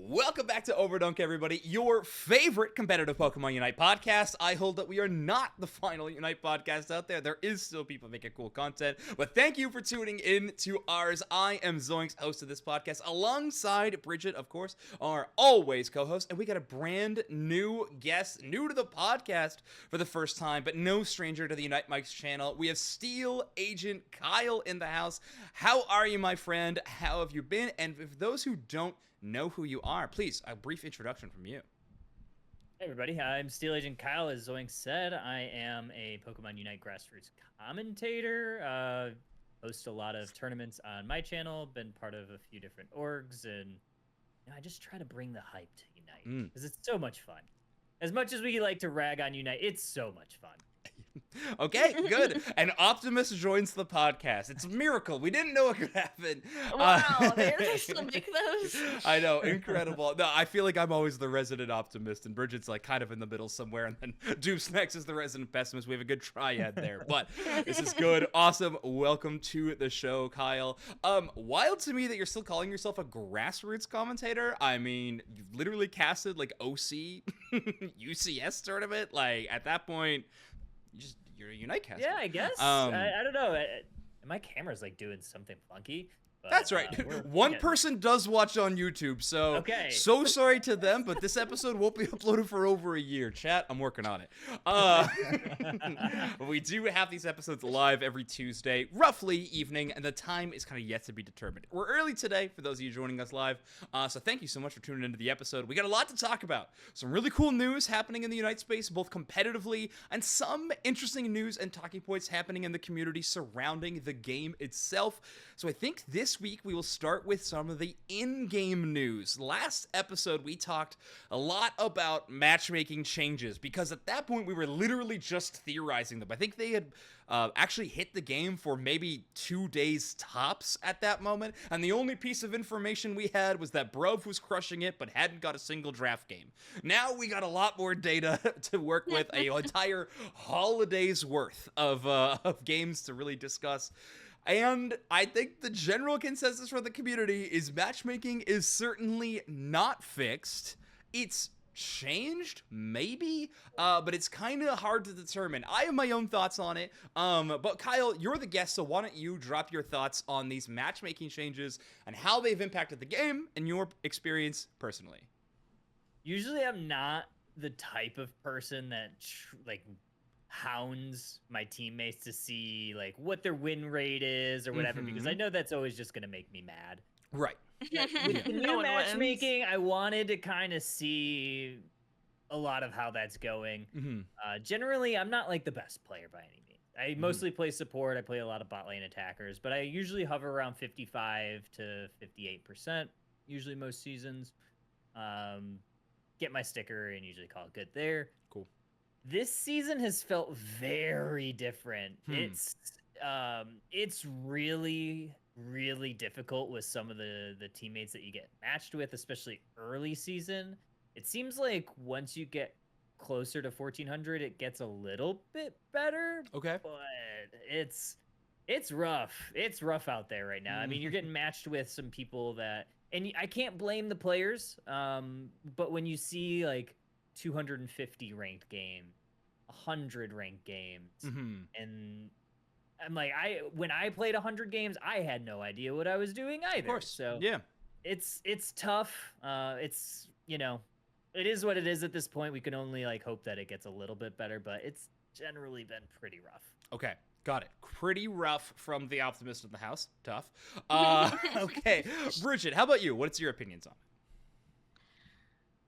Welcome back to Overdunk, everybody, your favorite competitive Pokemon Unite podcast. I hold that we are not the final Unite podcast out there. There is still people making cool content, but thank you for tuning in to ours. I am Zoinks, host of this podcast, alongside Bridget, of course, our always co-host, and we got a brand new guest, new to the podcast for the first time, but no stranger to the Unite Mike's channel. We have SteelAgentKyle in the house. How are you, my friend? How have you been? And for those who don't know who you are, please, a brief introduction from you. Hey everybody, I'm SteelAgentKyle. As Zoinks said, I am a Pokemon Unite grassroots commentator. Host a lot of tournaments on my channel, been part of a few different orgs, and I just try to bring the hype to Unite because it's so much fun. As much as we like to rag on Unite, it's so much fun. Okay, good. An optimist joins the podcast. It's a miracle. We didn't know it could happen. Wow, they still make those? I know, incredible. No, I feel like I'm always the resident optimist, and Bridget's like kind of in the middle somewhere, and then Dupes next is the resident pessimist. We have a good triad there, but this is good. Awesome. Welcome to the show, Kyle. Wild to me that you're still calling yourself a grassroots commentator. I mean, you've literally casted like OC, UCS tournament. Like at that point, you're a Unite caster. Yeah, I guess. I don't know. My camera's like doing something funky. But, that's right. One person does watch on YouTube, so so sorry to them, but this episode won't be uploaded for over a year. Chat, I'm working on it. We do have these episodes live every Tuesday, roughly evening, and the time is kind of yet to be determined. We're early today for those of you joining us live, so thank you so much for tuning into the episode. We got a lot to talk about. Some really cool news happening in the Unite space, both competitively, and some interesting news and talking points happening in the community surrounding the game itself. So I think this week we will start with some of the in-game news. Last episode we talked a lot about matchmaking changes because at that point we were literally just theorizing them. I think they had actually hit the game for maybe 2 days tops at that moment, and the only piece of information we had was that Brove was crushing it but hadn't got a single draft game. Now we got a lot more data to work with, an entire holiday's worth of games to really discuss. And I think the general consensus for the community is matchmaking is certainly not fixed. It's changed, maybe, but it's kind of hard to determine. I have my own thoughts on it, but Kyle, you're the guest, so why don't you drop your thoughts on these matchmaking changes and how they've impacted the game and your experience personally? Usually I'm not the type of person that hounds my teammates to see like what their win rate is or whatever, because I know that's always just gonna make me mad. Right. With the new matchmaking, I wanted to kind of see a lot of how that's going. Generally, I'm not like the best player by any means. I mostly play support. I play a lot of bot lane attackers, but I usually hover around 55 to 58%, usually most seasons. Get my sticker and usually call it good there. Cool. This season has felt very different. It's really, really difficult with some of the teammates that you get matched with, especially early season. It seems like once you get closer to 1400, it gets a little bit better. Okay. But it's rough. It's rough out there right now. I mean, you're getting matched with some people that, and I can't blame the players. But when you see like 250 ranked games, 100 ranked games, and I'm like, when I played 100 games, I had no idea what I was doing either. Of course. So yeah, it's tough. It's, you know, it is what it is at this point. We can only like hope that it gets a little bit better, but it's generally been pretty rough. Okay. Got it. Pretty rough from the optimist of the house. Tough. Okay. Bridget, how about you? What's your opinions on it?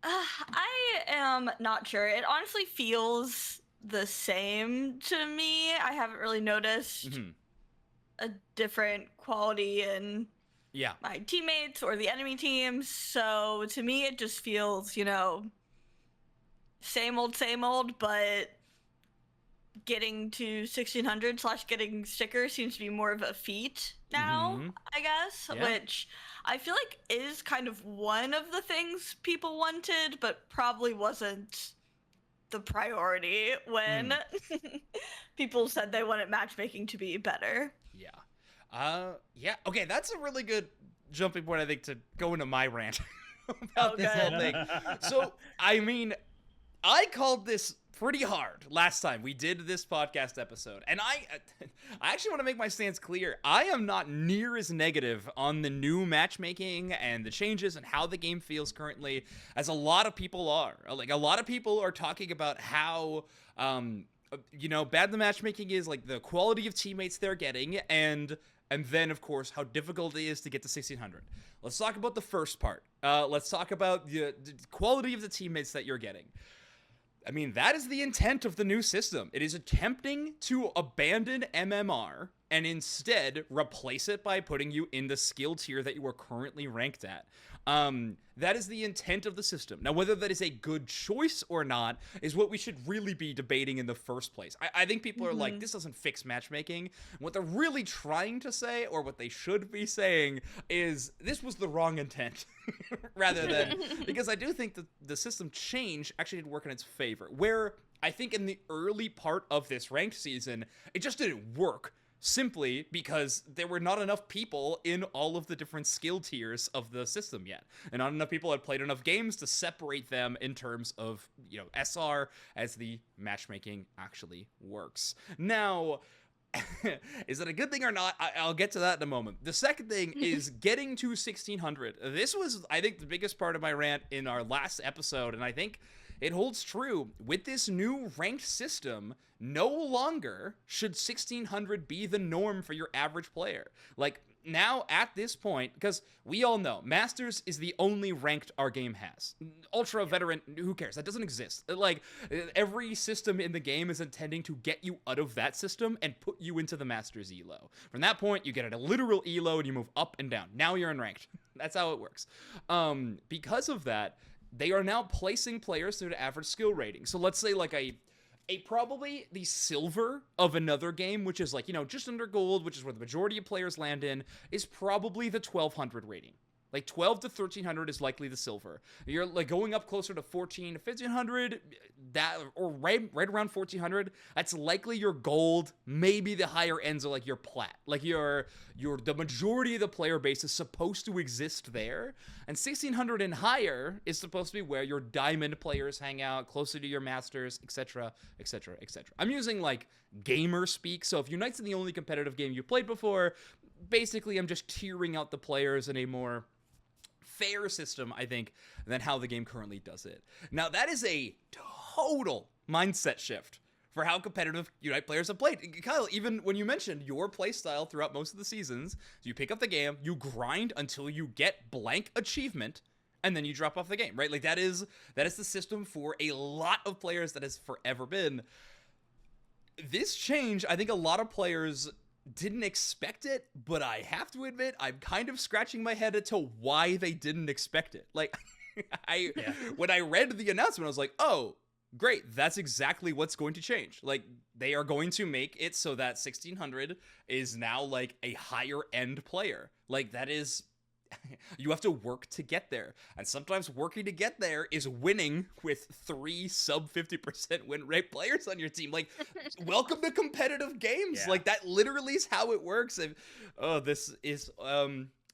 I am not sure. It honestly feels the same to me. I haven't really noticed a different quality in my teammates or the enemy teams. So to me, it just feels, you know, same old, but getting to 1600 / getting stickers seems to be more of a feat now, I guess, which I feel like is kind of one of the things people wanted, but probably wasn't the priority when people said they wanted matchmaking to be better. Yeah. Okay, that's a really good jumping point, I think, to go into my rant. about this whole thing. So, I mean, I called this pretty hard last time we did this podcast episode, and I actually want to make my stance clear. I am not near as negative on the new matchmaking and the changes and how the game feels currently as a lot of people are. Like, a lot of people are talking about how bad the matchmaking is, like the quality of teammates they're getting, and then of course how difficult it is to get to 1600. Let's talk about the first part. Let's talk about the quality of the teammates that you're getting. I mean, that is the intent of the new system. It is attempting to abandon MMR and instead replace it by putting you in the skill tier that you are currently ranked at. That is the intent of the system. Now, whether that is a good choice or not is what we should really be debating in the first place. I think people are like, this doesn't fix matchmaking. What they're really trying to say, or what they should be saying, is this was the wrong intent. Rather than, because I do think that the system change actually did work in its favor. Where I think in the early part of this ranked season, it just didn't work. Simply because there were not enough people in all of the different skill tiers of the system yet. And not enough people had played enough games to separate them in terms of, SR as the matchmaking actually works. Now, is that a good thing or not? I'll get to that in a moment. The second thing is getting to 1600. This was, I think, the biggest part of my rant in our last episode, and I think it holds true. With this new ranked system, no longer should 1600 be the norm for your average player. Like, now at this point, because we all know Masters is the only ranked our game has. Ultra Veteran, who cares? That doesn't exist. Like, every system in the game is intending to get you out of that system and put you into the Masters elo. From that point, you get a literal elo and you move up and down. Now you're in ranked. That's how it works. Because of that, they are now placing players through the average skill rating. So let's say like a probably the silver of another game, which is like, just under gold, which is where the majority of players land in, is probably the 1200 rating. Like 12 to 1300 is likely the silver. You're like going up closer to 14 to 1500, or right around 1400. That's likely your gold. Maybe the higher ends are like your plat. Like the majority of the player base is supposed to exist there. And 1600 and higher is supposed to be where your diamond players hang out, closer to your masters, etc., etc., etc. I'm using like gamer speak. So if Unite's the only competitive game you played before, basically I'm just tiering out the players in a more fair system, I think, than how the game currently does it. Now, that is a total mindset shift for how competitive Unite players have played. Kyle, even when you mentioned your playstyle throughout most of the seasons, you pick up the game, you grind until you get blank achievement, and then you drop off the game, right? Like, that is the system for a lot of players that has forever been. This change, I think a lot of players didn't expect it, but I have to admit, I'm kind of scratching my head as to why they didn't expect it. Like, when I read the announcement, I was like, oh, great, that's exactly what's going to change. Like, they are going to make it so that 1600 is now, like, a higher end player. Like, that is... you have to work to get there. And sometimes working to get there is winning with 3 sub 50% win rate players on your team. Like, welcome to competitive games. Yeah. Like, that literally is how it works. And, this is,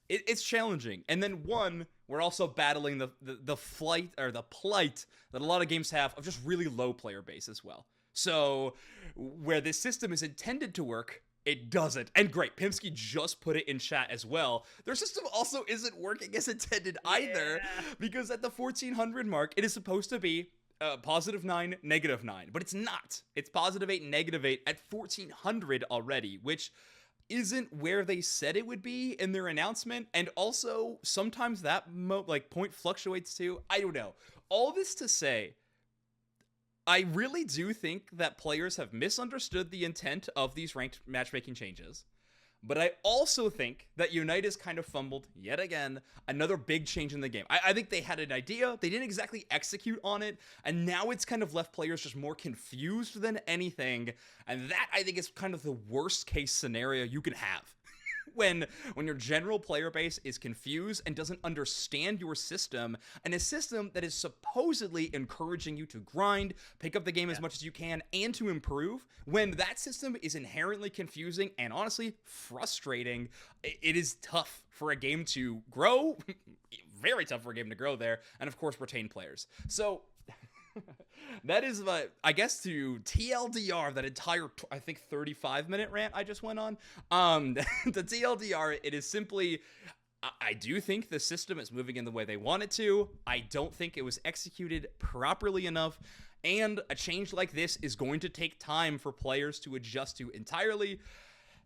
it's challenging. And then we're also battling the plight that a lot of games have of just really low player base as well. So where this system is intended to work, it doesn't. And great, Pimsky just put it in chat as well. Their system also isn't working as intended either, because at the 1400 mark, it is supposed to be +9, -9, but it's not. It's +8, -8 at 1400 already, which isn't where they said it would be in their announcement. And also, sometimes that point fluctuates too. I don't know. All this to say, I really do think that players have misunderstood the intent of these ranked matchmaking changes, but I also think that Unite has kind of fumbled, yet again, another big change in the game. I think they had an idea, they didn't exactly execute on it, and now it's kind of left players just more confused than anything, and that, I think, is kind of the worst case scenario you can have. When your general player base is confused and doesn't understand your system, and a system that is supposedly encouraging you to grind, pick up the game as much as you can, and to improve, when that system is inherently confusing and honestly frustrating, it is tough for a game to grow, very tough for a game to grow there. And of course, retain players. So that is my, I guess, to TLDR, that entire, I think, 35-minute rant I just went on. The TLDR, it is simply, I do think the system is moving in the way they want it to. I don't think it was executed properly enough. And a change like this is going to take time for players to adjust to entirely.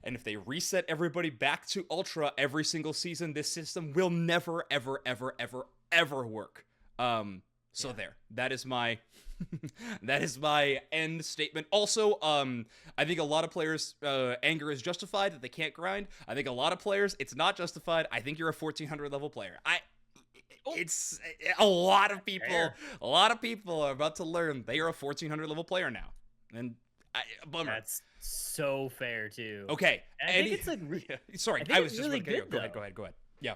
And if they reset everybody back to Ultra every single season, this system will never, ever, ever, ever, ever work. So there, that is my that is my end statement. Also, I think a lot of players' anger is justified that they can't grind. I think a lot of players, it's not justified. I think you're a 1400 level player. It's a lot of people. Fair. A lot of people are about to learn they are a 1400 level player now, and bummer. That's so fair too. Okay, I think it's like sorry, I was just really good. Go ahead. Yeah,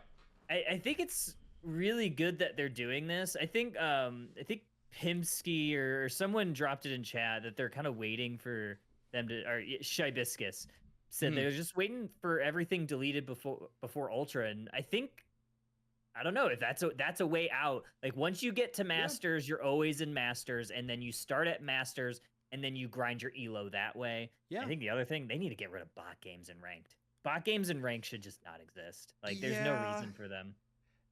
I think it's really good that they're doing this. I think Pimsky or someone dropped it in chat that they're kind of waiting for them to, or Shibiscus said they were just waiting for everything deleted before Ultra. And I think, I don't know if that's a way out. Like once you get to Masters, you're always in Masters, and then you start at Masters and then you grind your elo that way. Yeah. I think the other thing, they need to get rid of bot games and ranked. Bot games and ranked should just not exist. Like there's no reason for them.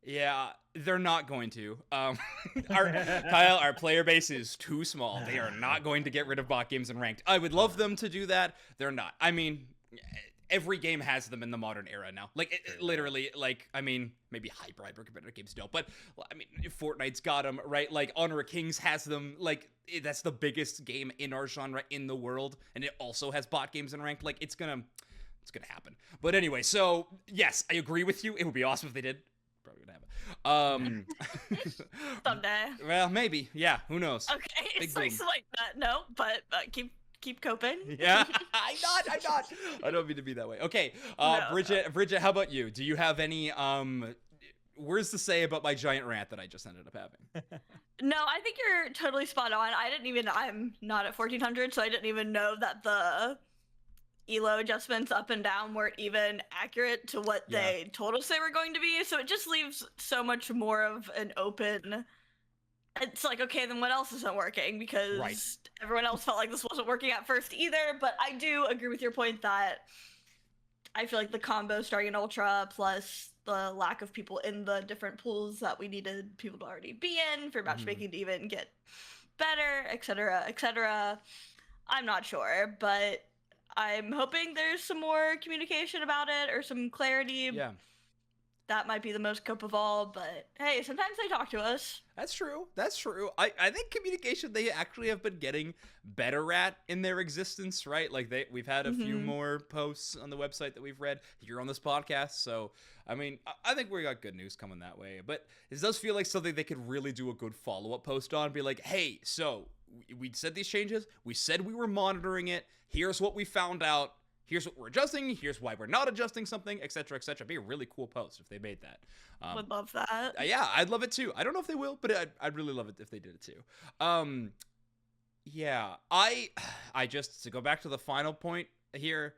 Yeah, they're not going to. Kyle, our player base is too small. They are not going to get rid of bot games and ranked. I would love them to do that. They're not. I mean, every game has them in the modern era now. Like, literally, like, I mean, maybe high-bribe or competitive games don't, but, I mean, Fortnite's got them, right? Like, Honor of Kings has them. Like, that's the biggest game in our genre in the world, and it also has bot games and ranked. Like, it's gonna happen. But anyway, so, yes, I agree with you. It would be awesome if they did. Probably gonna happen. Someday. Well, maybe. Yeah. Who knows? Okay. It's like that. No, but keep coping. Yeah. I'm not. I don't mean to be that way. Okay. No, Bridget, how about you? Do you have any words to say about my giant rant that I just ended up having? No, I think you're totally spot on. I'm not at 1400, so I didn't even know that the elo adjustments up and down weren't even accurate to what they told us they were going to be, so it just leaves so much more of an open. It's like, okay, then what else isn't working? Because everyone else felt like this wasn't working at first either. But I do agree with your point that I feel like the combo starting in Ultra plus the lack of people in the different pools that we needed people to already be in for matchmaking to even get better, etc., etc. I'm not sure, but I'm hoping there's some more communication about it or some clarity. Yeah. That might be the most cope of all, but hey, sometimes they talk to us. That's true. I think communication they actually have been getting better at in their existence, right? Like we've had a few more posts on the website that we've read here on this podcast. So, I mean, I think we got good news coming that way. But it does feel like something they could really do a good follow-up post on. Be like, hey, so we said these changes. We said we were monitoring it. Here's what we found out. Here's what we're adjusting. Here's why we're not adjusting something, etc., etc. It'd be a really cool post if they made that. Would love that. Yeah, I'd love it too. I don't know if they will, but I'd really love it if they did it too. Yeah, I just, to go back to the final point here,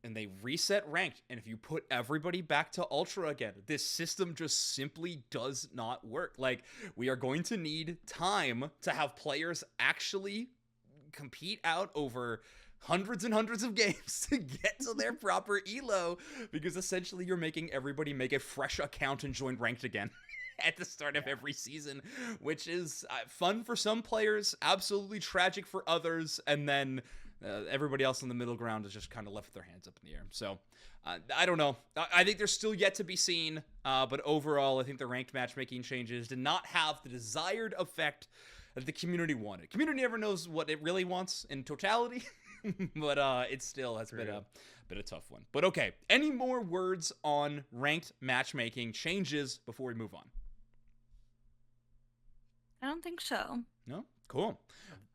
and they reset ranked, and if you put everybody back to Ultra again, this system just simply does not work. Like, we are going to need time to have players actually compete out over hundreds and hundreds of games to get to their proper elo, because essentially you're making everybody make a fresh account and join ranked again at the start of every season, which is fun for some players, absolutely tragic for others, and then everybody else in the middle ground is just kind of left with their hands up in the air. So I don't know. I think they're still yet to be seen, but overall I think the ranked matchmaking changes did not have the desired effect that the community wanted. Community never knows what it really wants in totality. But it still has been a tough one. But okay, any more words on ranked matchmaking changes before we move on? I don't think so. No? Cool.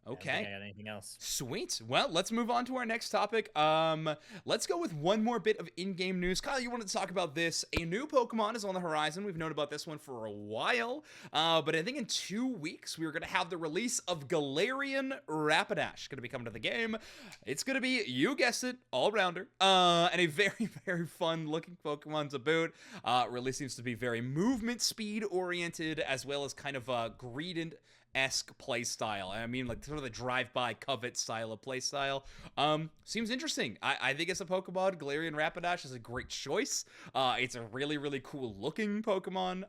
Okay. I don't think I got anything else. Sweet. Well, let's move on to our next topic. Let's go with one more bit of in-game news. Kyle, you wanted to talk about this. A new Pokemon is on the horizon. We've known about this one for a while. But I think in 2 weeks, we're going to have the release of Galarian Rapidash. Going to be coming to the game. It's going to be, you guessed it, all-rounder. And a very, very fun-looking Pokemon to boot. Really seems to be very movement speed-oriented, as well as kind of Greedent-esque play style. I mean, like sort of the drive-by covet style of play style. Seems interesting. I think as a Pokemon, Galarian Rapidash is a great choice. It's a really, really cool looking Pokemon.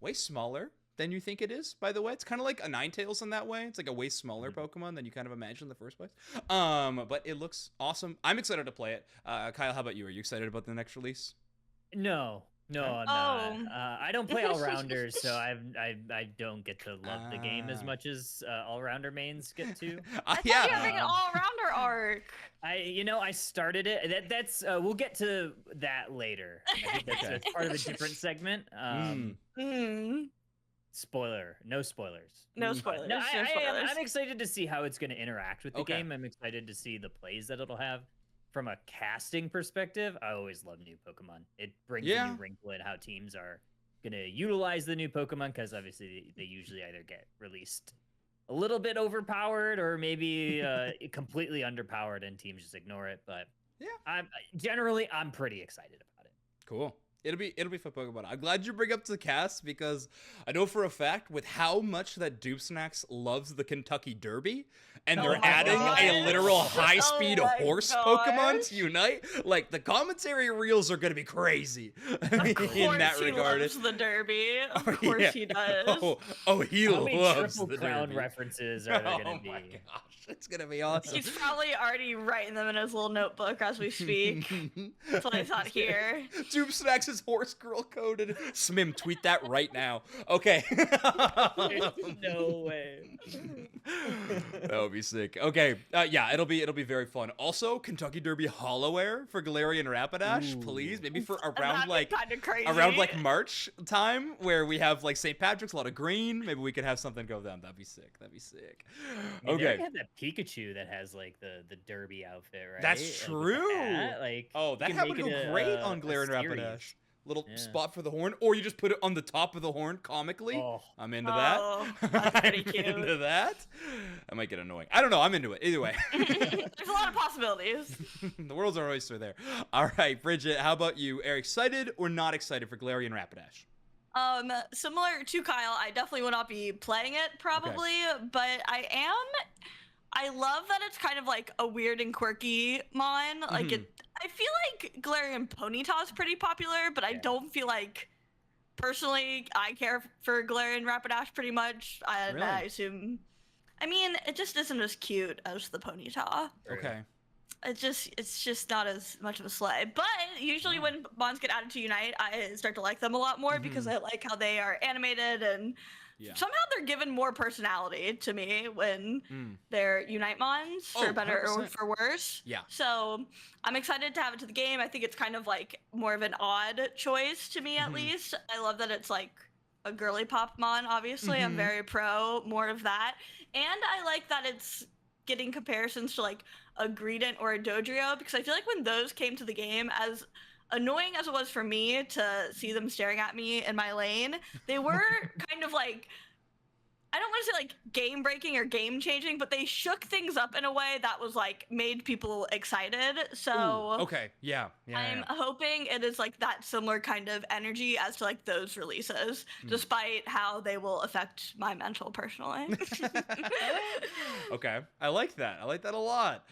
Way smaller than you think it is, by the way. It's kind of like a Ninetales in that way. It's like a way smaller Pokemon than you kind of imagine in the first place. But it looks awesome. I'm excited to play it. Kyle, how about you? Are you excited about the next release? No, I'm not. I don't play all-rounders, so I don't get to love the game as much as all-rounder mains get to. I thought you were having an all-rounder arc. I started it. That's we'll get to that later. I think that's part of a different segment. Spoiler. No spoilers. No spoilers. No, I'm excited to see how it's going to interact with the game. I'm excited to see the plays that it'll have. From a casting perspective, I always love new Pokemon. It brings a new wrinkle in how teams are going to utilize the new Pokemon, because obviously they usually either get released a little bit overpowered or maybe completely underpowered and teams just ignore it. But I'm pretty excited about it. Cool. It'll be for Pokemon. I'm glad you bring up the cast, because I know for a fact with how much that Dupsnax loves the Kentucky Derby, and they're adding a literal high-speed horse Pokemon to Unite. Like, the commentary reels are gonna be crazy in that regard. He loves the Derby. Of course he does. He loves the Triple Crown Derby. References are there gonna be? Oh my gosh, it's gonna be awesome. He's probably already writing them in his little notebook as we speak. That's what I thought here. Dupsnax is horse girl coded. Smim, tweet that right now. Okay. No way. That would be sick. Okay. It'll be very fun. Also, Kentucky Derby Hollow Air for Galarian Rapidash, please. Maybe for around like March time, where we have like St. Patrick's, a lot of green. Maybe we could have something go down. That'd be sick. Okay. They have that Pikachu that has like the Derby outfit, right? That's true. That would go great on Galarian Rapidash. Little spot for the horn, or you just put it on the top of the horn comically. I'm into that. That's pretty cute. I'm into that. That might get annoying. I don't know. I'm into it. Either way. There's a lot of possibilities. The world's our oyster there. All right, Bridget, how about you? Are you excited or not excited for Galarian Rapidash? Similar to Kyle, I definitely will not be playing it probably, but I love that it's kind of like a weird and quirky mon. Like I feel like Galarian Ponyta is pretty popular, but I don't feel like, personally, I care for Galarian Rapidash pretty much. Really? I assume. I mean, it just isn't as cute as the Ponyta. Okay. It's just not as much of a sleigh. But usually when mons get added to Unite, I start to like them a lot more because I like how they are animated, and somehow they're given more personality to me when they're Unite mons, for better 100%. Or for worse. Yeah. So I'm excited to have it to the game. I think it's kind of like more of an odd choice to me, at least. I love that it's like a girly pop mon, obviously. I'm very pro more of that. And I like that it's getting comparisons to like a Greedent or a Dodrio, because I feel like when those came to the game, as annoying as it was for me to see them staring at me in my lane, they were kind of like, I don't want to say like game breaking or game changing, but they shook things up in a way that was like made people excited. So I'm hoping it is like that similar kind of energy as to like those releases, despite how they will affect my mental personally. Okay, I like that a lot.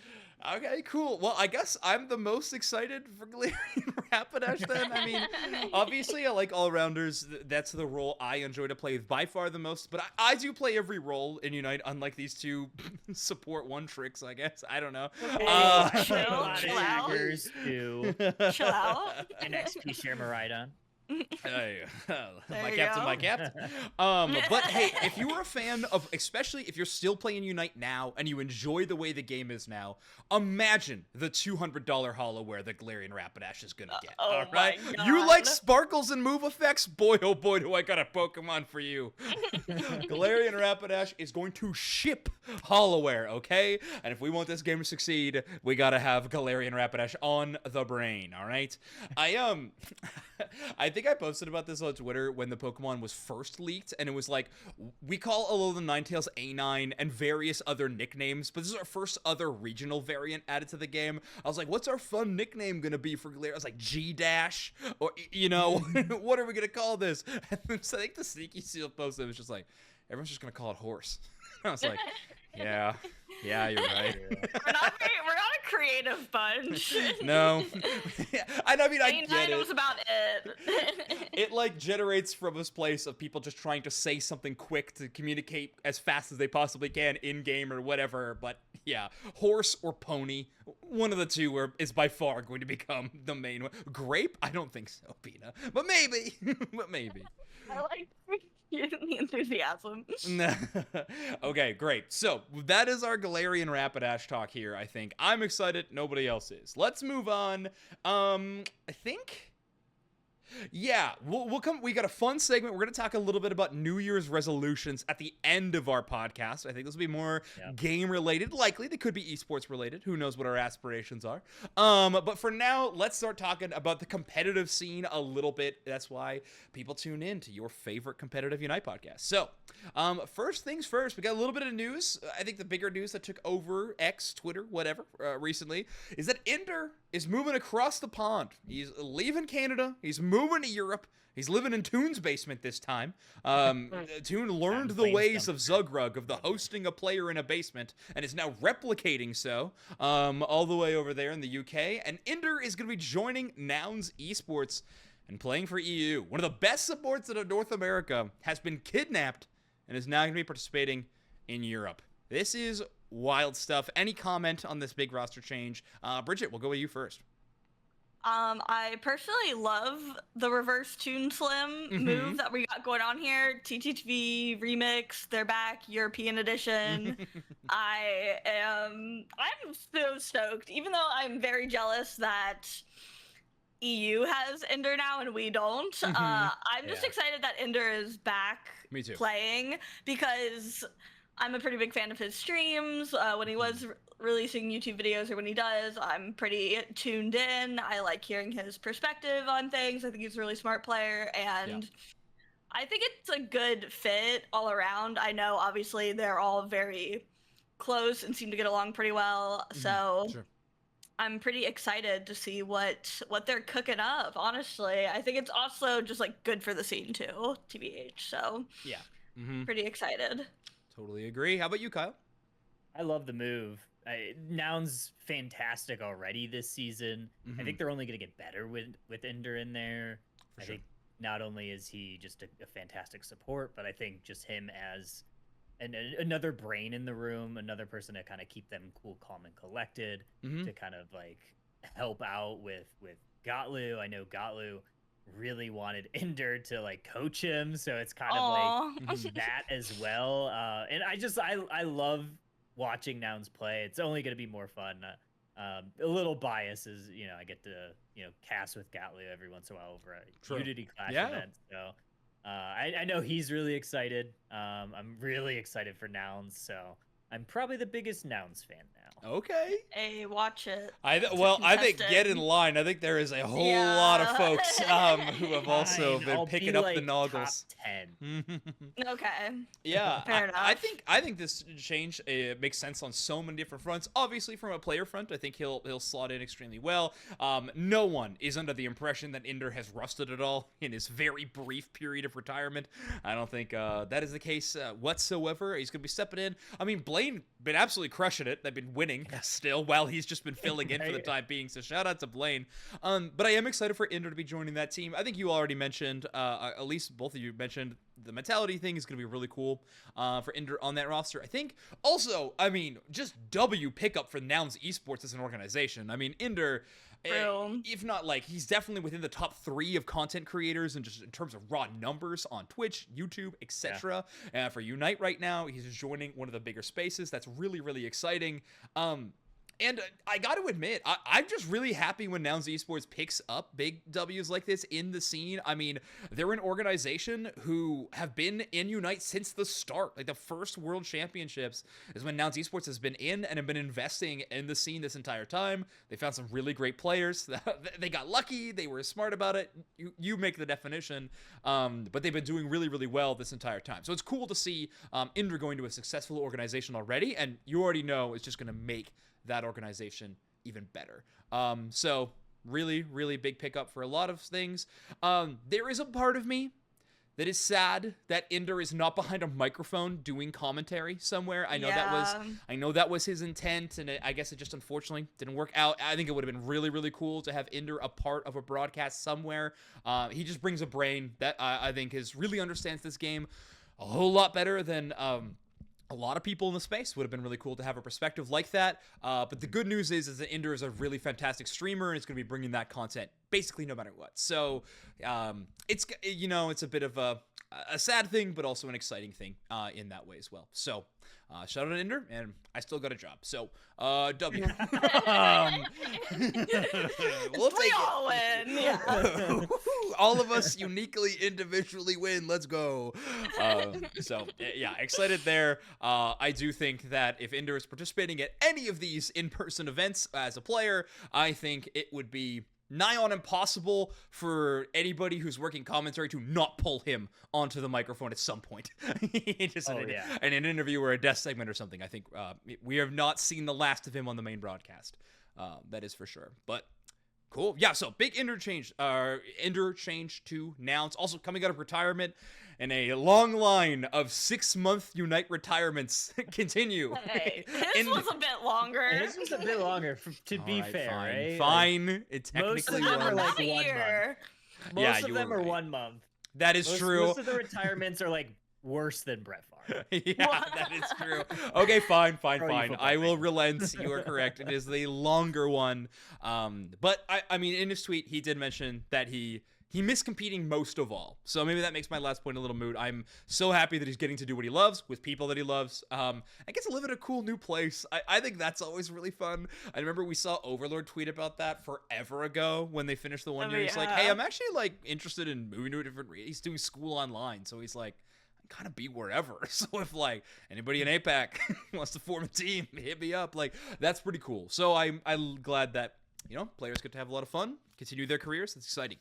Okay, cool. Well, I guess I'm the most excited for Galarian Rapidash then. I mean, obviously I like all-rounders. That's the role I enjoy to play by far the most. But I do play every role in Unite, unlike these two support one tricks, I guess. I don't know. Chill out. Chill out. And XP share Miraidon. My captain. But hey, if you were a fan of, especially if you're still playing Unite now and you enjoy the way the game is now, imagine the $200 holoware that Galarian Rapidash is gonna get. All right, you like sparkles and move effects? Boy, oh boy, do I got a Pokemon for you. Galarian Rapidash is going to ship holoware, okay? And if we want this game to succeed, we gotta have Galarian Rapidash on the brain. All right, I think I posted about this on Twitter when the Pokemon was first leaked, and it was like, we call Alolan Ninetales A9 and various other nicknames, but this is our first other regional variant added to the game. I was like, what's our fun nickname gonna be for Galarian? I was like, G-Dash, or, you know, what are we gonna call this? And so I think the Sneaky Seal posted, was just like, everyone's just gonna call it Horse. I was like, yeah, you're right. We're not a creative bunch. No. I mean, I get it. Was about it. It like generates from this place of people just trying to say something quick to communicate as fast as they possibly can in game or whatever. But yeah, horse or pony, one of the two is by far going to become the main one. Grape? I don't think so, Pina. But maybe. I like the enthusiasm. Okay, great. So that is our Galarian Rapidash talk here, I think. I'm excited. Nobody else is. Let's move on. I think... Yeah, we'll come. We got a fun segment. We're going to talk a little bit about New Year's resolutions at the end of our podcast. I think this will be more game related. Likely, they could be esports related. Who knows what our aspirations are? But for now, let's start talking about the competitive scene a little bit. That's why people tune in to your favorite competitive Unite podcast. So, first things first, we got a little bit of news. I think the bigger news that took over X, Twitter, whatever, recently is that Ender is moving across the pond. He's leaving Canada. He's moving to Europe. He's living in Toon's basement this time. Toon learned the ways of Zugrug, of the hosting a player in a basement, and is now replicating so all the way over there in the UK. And Ender is going to be joining Nouns Esports and playing for EU. One of the best supports in North America has been kidnapped and is now going to be participating in Europe. This is wild stuff. Any comment on this big roster change? Bridget, we'll go with you first. I personally love the reverse Toon Slim move that we got going on here. TTV remix, they're back, European edition. I'm so stoked, even though I'm very jealous that EU has Ender now and we don't. I'm just excited that Ender is back playing, because I'm a pretty big fan of his streams. When he was releasing YouTube videos, or when he does, I'm pretty tuned in. I like hearing his perspective on things. I think he's a really smart player, and I think it's a good fit all around. I know, obviously, they're all very close and seem to get along pretty well, so I'm pretty excited to see what they're cooking up, honestly. I think it's also just, like, good for the scene, too, TBH, so pretty excited. Totally agree. How about you, Kyle? I love the move. Noun's fantastic already this season. I think they're only going to get better with Ender in there. I think not only is he just a fantastic support, but I think just him as another brain in the room, another person to kind of keep them cool, calm, and collected, to kind of like help out with Gotlu. I know Gotlu really wanted Ender to like coach him, so it's kind of like that as well. And I love watching Nouns play. It's only going to be more fun. A little bias is, I get to cast with Gotlu every once in a while over a Unity Clash event. So I know he's really excited. I'm really excited for Nouns, so I'm probably the biggest Nouns fan now. Okay. Hey, watch it. I think get in line. I think there is a whole lot of folks who have also been picking up the noggles. Top 10. Okay. Yeah. Fair enough. I think this change makes sense on so many different fronts. Obviously, from a player front, I think he'll slot in extremely well. No one is under the impression that Ender has rusted at all in his very brief period of retirement. I don't think that is the case whatsoever. He's going to be stepping in. I mean, Blaine been absolutely crushing it. They've been winning still while he's just been filling in for the time being. So shout out to Blaine. But I am excited for Ender to be joining that team. I think you already mentioned, at least both of you mentioned, the mentality thing is going to be really cool for Ender on that roster. I think also, I mean, just W pickup for Nouns Esports as an organization. I mean, Ender, if not like, he's definitely within the top 3 of content creators and just in terms of raw numbers on Twitch, YouTube, etc. For Unite right now, he's joining one of the bigger spaces. That's really, really exciting. And I got to admit, I'm just really happy when Nouns Esports picks up big W's like this in the scene. I mean, they're an organization who have been in Unite since the start. Like, the first World Championships is when Nouns Esports has been in and have been investing in the scene this entire time. They found some really great players. They got lucky. They were smart about it. You make the definition. But they've been doing really, really well this entire time. So it's cool to see Indra going to a successful organization already. And you already know it's just going to make that organization even better. So really, really big pickup for a lot of things. There is a part of me that is sad that Ender is not behind a microphone doing commentary somewhere. I know that was his intent, and I guess it just unfortunately didn't work out. I think it would have been really, really cool to have Ender a part of a broadcast somewhere. He just brings a brain that I think really understands this game a whole lot better than a lot of people in the space. Would have been really cool to have a perspective like that. But the good news is that Ender is a really fantastic streamer, and it's going to be bringing that content basically no matter what. So it's a bit of a sad thing, but also an exciting thing in that way as well. So shout out to Ender, and I still got a job. So W. We'll take all win. Yeah. All of us uniquely, individually win. Let's go. So yeah, excited there. I do think that if Ender is participating at any of these in-person events as a player, I think it would be nigh on impossible for anybody who's working commentary to not pull him onto the microphone at some point. Just in an interview or a desk segment or something. I think we have not seen the last of him on the main broadcast. That is for sure. But cool. Yeah, so big interchange to Nouns. Also coming out of retirement, and a long line of 6-month Unite retirements continue. Hey, his was a bit longer. His was a bit longer, to be fair, right? Fine. It technically most of them was. are like 1 month. Most of them are 1 month. That is true. Most of the retirements are like worse than Brett Favre. Yeah, that is true. Okay, fine. I will relent. You are correct. It is the longer one. But I mean, in his tweet, he did mention that he missed competing most of all. So maybe that makes my last point a little moot. I'm so happy that he's getting to do what he loves with people that he loves. And gets to live in a cool new place. I think that's always really fun. I remember we saw Overlord tweet about that forever ago when they finished the 1 year. He's like, hey, I'm actually like interested in moving to a different he's doing school online. So he's like, kind of be wherever. So if like anybody in APAC wants to form a team, hit me up. Like, that's pretty cool. So I'm glad that, players get to have a lot of fun, continue their careers. That's exciting.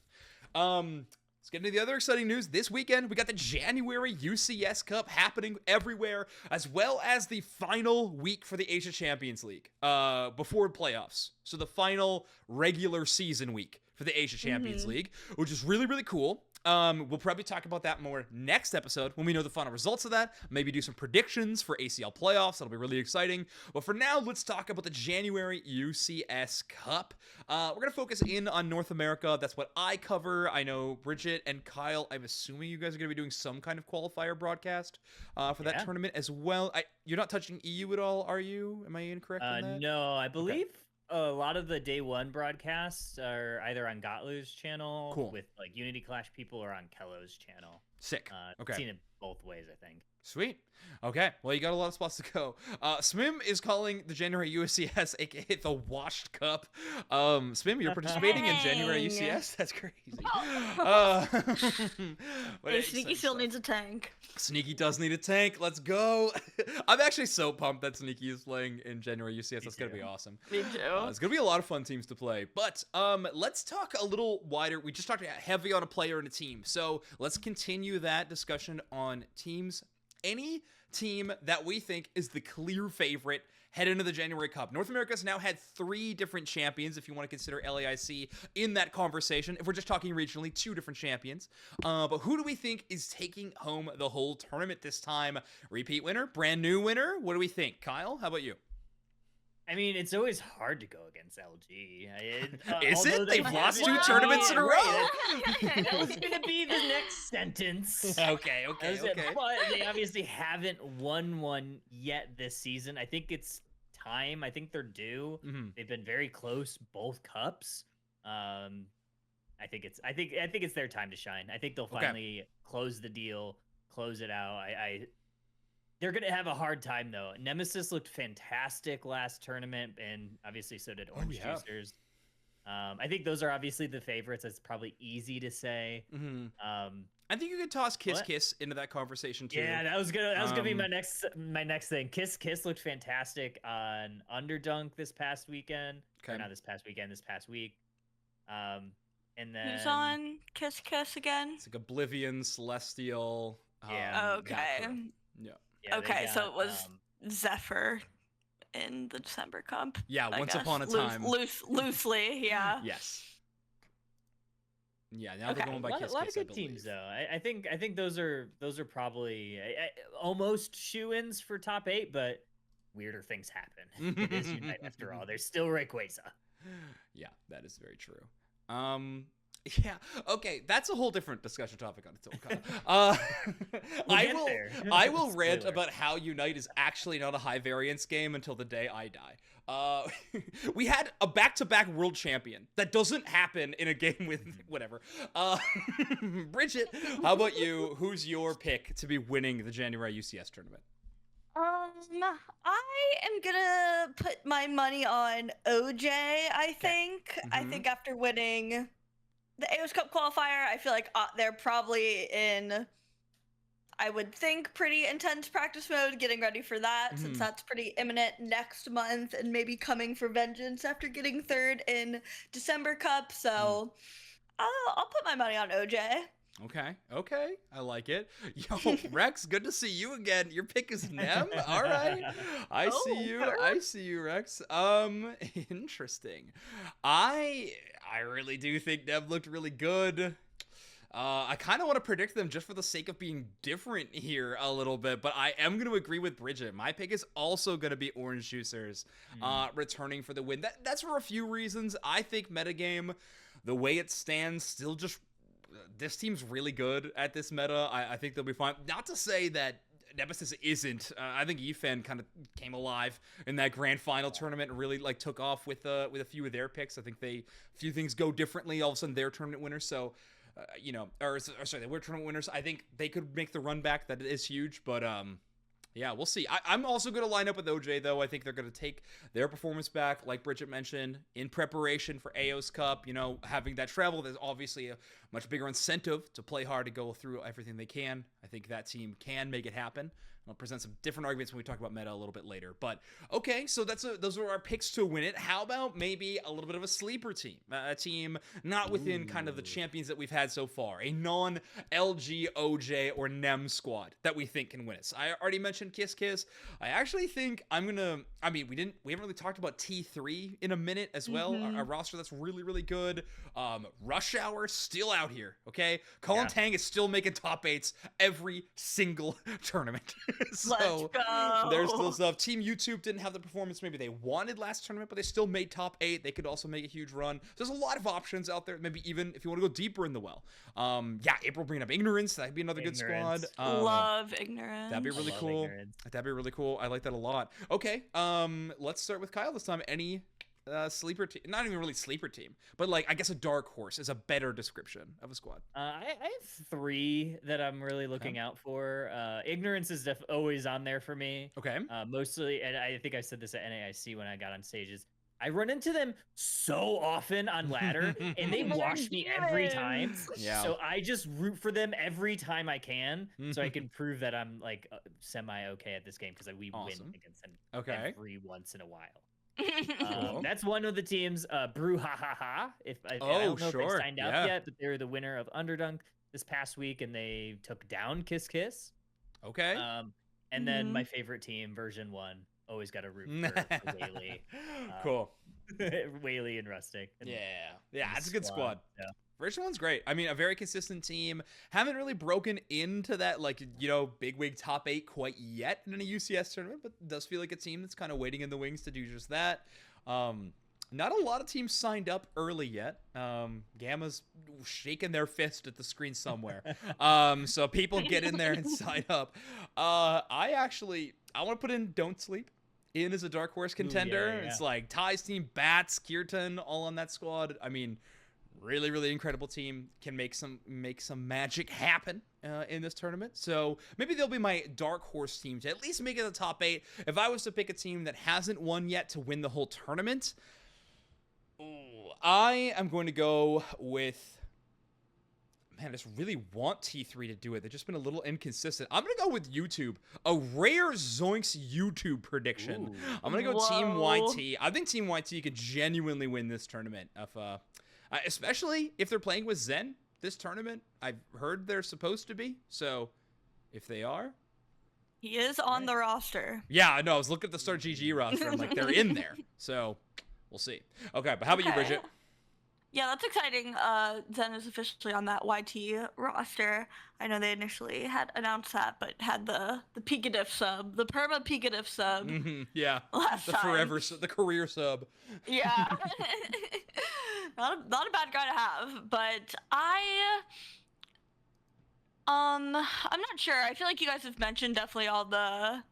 Let's get into the other exciting news. This weekend, we got the January UCS Cup happening everywhere, as well as the final week for the Asia Champions League before playoffs. So the final regular season week for the Asia Champions League, which is really, really cool. We'll probably talk about that more next episode when we know the final results of that. Maybe do some predictions for ACL playoffs. That'll be really exciting. But for now, let's talk about the January UCS Cup. We're going to focus in on North America. That's what I cover. I know Bridget and Kyle, I'm assuming you guys are going to be doing some kind of qualifier broadcast for that tournament as well. You're not touching EU at all, are you? Am I incorrect on that? No, I believe... Okay. A lot of the day one broadcasts are either on Gotlu's channel with like Unity Clash people or on Kello's channel. Sick. Okay. I've seen it both ways, I think. Sweet. Okay. Well, you got a lot of spots to go. Smim is calling the January UCS, aka the Washed Cup. Smim, you're participating in January UCS? That's crazy. Sneaky still needs a tank. Sneaky does need a tank. Let's go. I'm actually so pumped that Sneaky is playing in January UCS. That's going to be awesome. Me too. It's going to be a lot of fun teams to play. But let's talk a little wider. We just talked heavy on a player and a team. So let's continue that discussion on teams. Any team that we think is the clear favorite head into the January Cup. North America's now had 3 different champions, if you want to consider LAIC in that conversation. If we're just talking regionally, 2 different champions. But who do we think is taking home the whole tournament this time? Repeat winner? Brand new winner? What do we think? Kyle, how about you? I mean, it's always hard to go against LG. Is it? They've lost 2 tournaments in a row. That was going to be his next sentence. Okay. But they obviously haven't won one yet this season. I think it's time. I think they're due. They've been very close, both cups. I think it's their time to shine. I think they'll finally close the deal, close it out. They're gonna have a hard time though. Nemesis looked fantastic last tournament, and obviously so did Orange Juicers. I think those are obviously the favorites. It's probably easy to say. I think you could toss Kiss into that conversation too. Yeah, that was gonna be my next thing. Kiss looked fantastic on Overdunk this past weekend. Okay. Or not this past weekend, this past week. And then who's on Kiss again? It's like Oblivion, Celestial. Okay. Yeah, okay, so it was Zephyr in the December Cup. Yeah, once upon a time. Loosely, yeah. Yes. Yeah, now they're going by Kiss. A lot of good teams, though. I think those are probably almost shoo-ins for top 8, but weirder things happen. It is Unite after all. There's still Rayquaza. Yeah, that is very true. Yeah, okay, that's a whole different discussion topic on its own. I will rant about how Unite is actually not a high variance game until the day I die. We had a back-to-back world champion. That doesn't happen in a game with whatever. Bridget, how about you? Who's your pick to be winning the January UCS tournament? I am gonna put my money on OJ, I think. I think after winning the AOS Cup qualifier, I feel like they're probably in, I would think, pretty intense practice mode, getting ready for that, since that's pretty imminent next month, and maybe coming for vengeance after getting third in December Cup. So I'll put my money on OJ. Okay, I like it. Yo, Rex, good to see you again. Your pick is Nem. All right, I see you, Rex. Interesting. I really do think Nem looked really good. I kind of want to predict them just for the sake of being different here a little bit, but I am going to agree with Bridget. My pick is also going to be Orange Juicers, returning for the win. That's for a few reasons. I think metagame, the way it stands, still just. This team's really good at this meta. I think they'll be fine. Not to say that Nemesis isn't. I think EFEN kind of came alive in that grand final tournament and really took off with a few of their picks. I think a few things go differently. All of a sudden, they're tournament winners. So, they were tournament winners. I think they could make the run back. That is huge. But yeah, we'll see. I'm also going to line up with OJ, though. I think they're going to take their performance back, like Bridget mentioned, in preparation for AOS Cup. Having that travel, there's obviously a much bigger incentive to play hard, to go through everything they can. I think that team can make it happen. I'll present some different arguments when we talk about meta a little bit later. But, okay, so those are our picks to win it. How about maybe a little bit of a sleeper team? A team not within kind of the champions that we've had so far. A non-LG, OJ, or NEM squad that we think can win it. So I already mentioned Kiss. I actually think we haven't really talked about T3 in a minute as well. Our roster that's really, really good. Rush Hour still out here, okay? Colin Tang is still making top 8s every single tournament. So there's still stuff. Team YouTube didn't have the performance maybe they wanted last tournament, but they still made top 8. They could also make a huge run. There's a lot of options out there. Maybe even if you want to go deeper in the well. April bringing up Ignorance. That'd be another good squad. Love Ignorance. That'd be really cool. Ignorance. That'd be really cool. I like that a lot. Okay, let's start with Kyle this time. Any sleeper team, not even really sleeper team, but I guess a dark horse is a better description of a squad. I have 3 that I'm really looking out for. Ignorance is always on there for me. Okay. Mostly, and I think I said this at NAIC when I got on stages. I run into them so often on ladder, and they wash me every time. Yeah. So I just root for them every time I can, so I can prove that I'm semi okay at this game, because we win against them every once in a while. Cool. That's one of the teams. Brew I don't know if they signed out yet, but they're the winner of Overdunk this past week, and they took down Kiss. Okay. And then my favorite team, version 1. Always got to root for Whaley. Cool. Whaley and Rustic. And it's a good squad. Yeah. Version 1's great. I mean, a very consistent team. Haven't really broken into that, big wig top 8 quite yet in a UCS tournament, but does feel like a team that's kind of waiting in the wings to do just that. Not a lot of teams signed up early yet. Gamma's shaking their fist at the screen somewhere. So people get in there and sign up. I want to put in Don't Sleep in as a dark horse contender. Ooh, yeah. It's like Ty's team, Bats, Kirtan, all on that squad. I mean, really, really incredible team. Can make some magic happen in this tournament. So maybe they'll be my dark horse team to at least make it the top 8. If I was to pick a team that hasn't won yet to win the whole tournament, I am going to go with... Man, I just really want T3 to do it. They've just been a little inconsistent. I'm going to go with YouTube. A rare Zoinks YouTube prediction. Ooh. I'm going to go Team YT. I think Team YT could genuinely win this tournament. Especially if they're playing with Zen this tournament. I've heard they're supposed to be. So if they are... He is on the roster. Yeah, I know. I was looking at the Start GG roster. I'm like, they're in there. So we'll see. Okay, but how about you, Bridget? Yeah, that's exciting. Zen is officially on that YT roster. I know they initially had announced that, but had the Pikatif sub, the perma Pikatif sub. Mm-hmm, yeah, last time. The career sub. Yeah, not a bad guy to have, but I'm not sure. I feel like you guys have mentioned definitely all the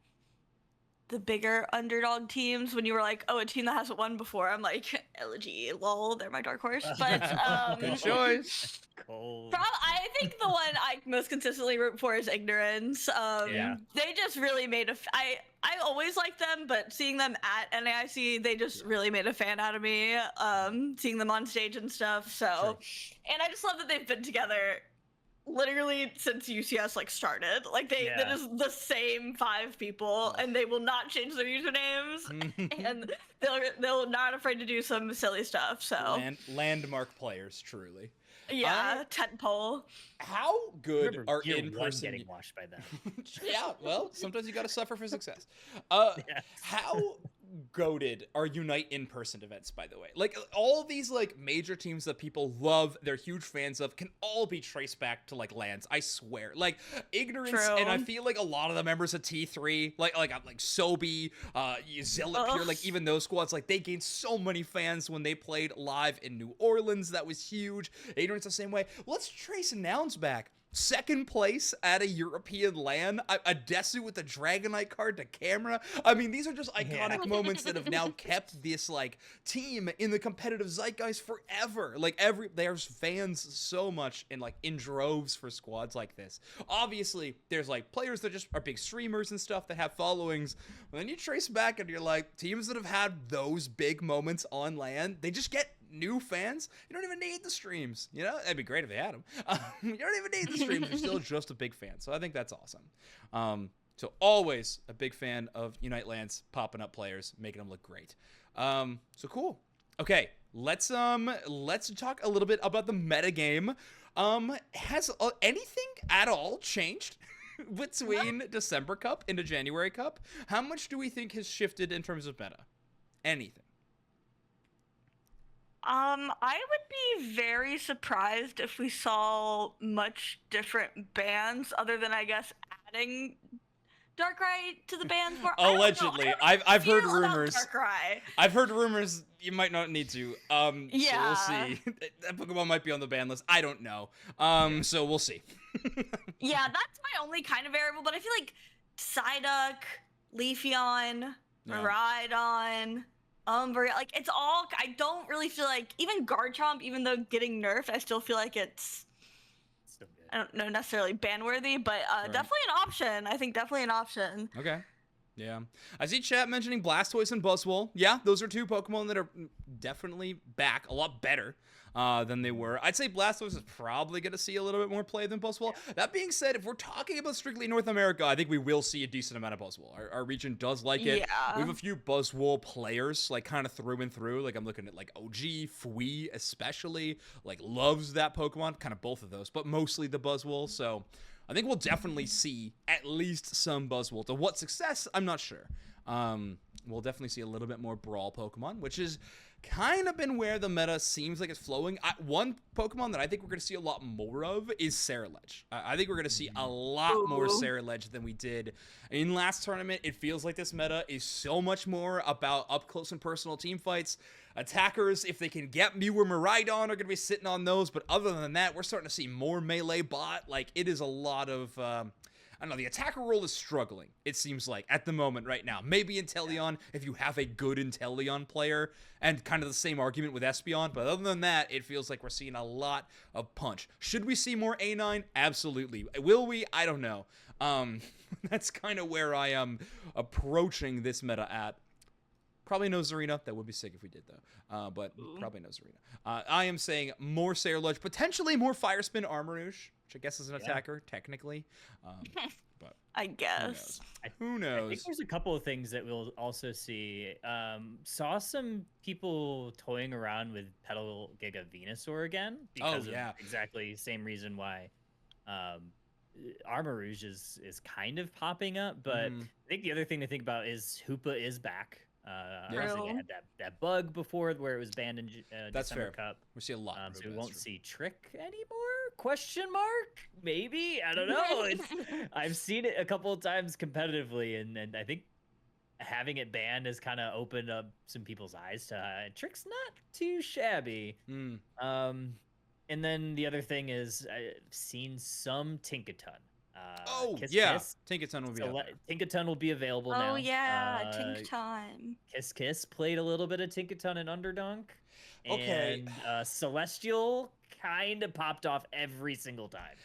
bigger underdog teams. When you were like, oh, a team that hasn't won before, I'm like, LG, lol, they're my dark horse. But good choice. I think the one I most consistently root for is Ignorance. They just really made I always liked them, but seeing them at NAIC, they just really made a fan out of me. Seeing them on stage and stuff. So, and I just love that they've been together literally since UCS started. That is the same 5 people, and they will not change their usernames, and they're not afraid to do some silly stuff. So landmark players, truly. Yeah, tentpole. How good are in-person getting washed by them? Yeah, well, sometimes you got to suffer for success. How goated are Unite in-person events, by the way? All these major teams that people love, they're huge fans of, can all be traced back to LANs. I swear. Ignorance. True. And I feel like a lot of the members of T3, like Sobi, Zilla Pure, even those squads, they gained so many fans when they played live in New Orleans. That was huge. Ignorance the same way. Let's trace Nouns back. 2nd place at a European LAN, a Desu with a Dragonite card to camera. I mean, these are just iconic moments that have now kept this team in the competitive zeitgeist forever. There's fans so much in droves for squads like this. Obviously, there's players that just are big streamers and stuff that have followings. But then you trace back and you're teams that have had those big moments on LAN, they just get new fans. You don't even need the streams. That'd be great if they had them. You don't even need the streams. You're still just a big fan. So I think that's awesome. So always a big fan of Unite LANs popping up players, making them look great. So cool. Okay, let's talk a little bit about the metagame. Has anything at all changed between December Cup into January Cup? How much do we think has shifted in terms of meta? Anything? I would be very surprised if we saw much different bans, other than I guess adding Darkrai to the bans more. Allegedly, I've heard rumors. Darkrai. I've heard rumors. You might not need to. Yeah. So we'll see. That Pokemon might be on the ban list. I don't know. So we'll see. Yeah, that's my only kind of variable. But I feel like Psyduck, Leafeon, Miraidon. It's all, I don't really feel even Garchomp, even though getting nerfed, I still feel like it's still good. I don't know necessarily ban-worthy, but definitely an option. I think definitely an option. Okay. Yeah. I see chat mentioning Blastoise and Buzzwole. Yeah, those are 2 Pokemon that are definitely back, a lot better than they were. I'd say Blastoise is probably going to see a little bit more play than Buzzwole. Yeah. That being said, if we're talking about strictly North America, I think we will see a decent amount of Buzzwole. Our region does like it. Yeah. We have a few Buzzwole players, kind of through and through. I'm looking at OG, Fui especially, loves that Pokemon, kind of both of those, but mostly the Buzzwole. So I think we'll definitely see at least some Buzzwole. To what success, I'm not sure. We'll definitely see a little bit more Brawl Pokemon, which is kind of been where the meta seems like it's flowing. One Pokemon that I think we're going to see a lot more of is Ceruledge. I think we're going to see a lot more Ceruledge than we did in last tournament. It feels like this meta is so much more about up close and personal team fights. Attackers, if they can get Mew or Miraidon, are going to be sitting on those. But other than that, we're starting to see more melee bot. Like, it is a lot of... I don't know, the attacker role is struggling, it seems like, at the moment right now. Maybe Inteleon, if you have a good Inteleon player, and kind of the same argument with Espeon, but other than that, it feels like we're seeing a lot of punch. Should we see more A9? Absolutely. Will we? I don't know. That's kind of where I am approaching this meta at. Probably no Zarina. That would be sick if we did, though. But probably no Zarina. I am saying more Ceruledge, potentially more Fire Spin Armarouge, which I guess is an attacker, technically. But I guess. Who knows? I think there's a couple of things that we'll also see. Saw some people toying around with Petal Giga Venusaur again. Because of exactly same reason why Armarouge is kind of popping up. But I think the other thing to think about is Hoopa is back. They had that bug before where it was banned in That's December fair. Cup. We see a lot. So we won't see Trick anymore? Question mark? Maybe? I don't know. I've seen it a couple of times competitively, and I think having it banned has kind of opened up some people's eyes to Trick's not too shabby. And then the other thing is I've seen some Tinkaton. Kiss, Tinkaton will be Tinkaton will be available now. Oh yeah, Tink time. Kiss played a little bit of Tinkaton in Overdunk. And Celestial kind of popped off every single time.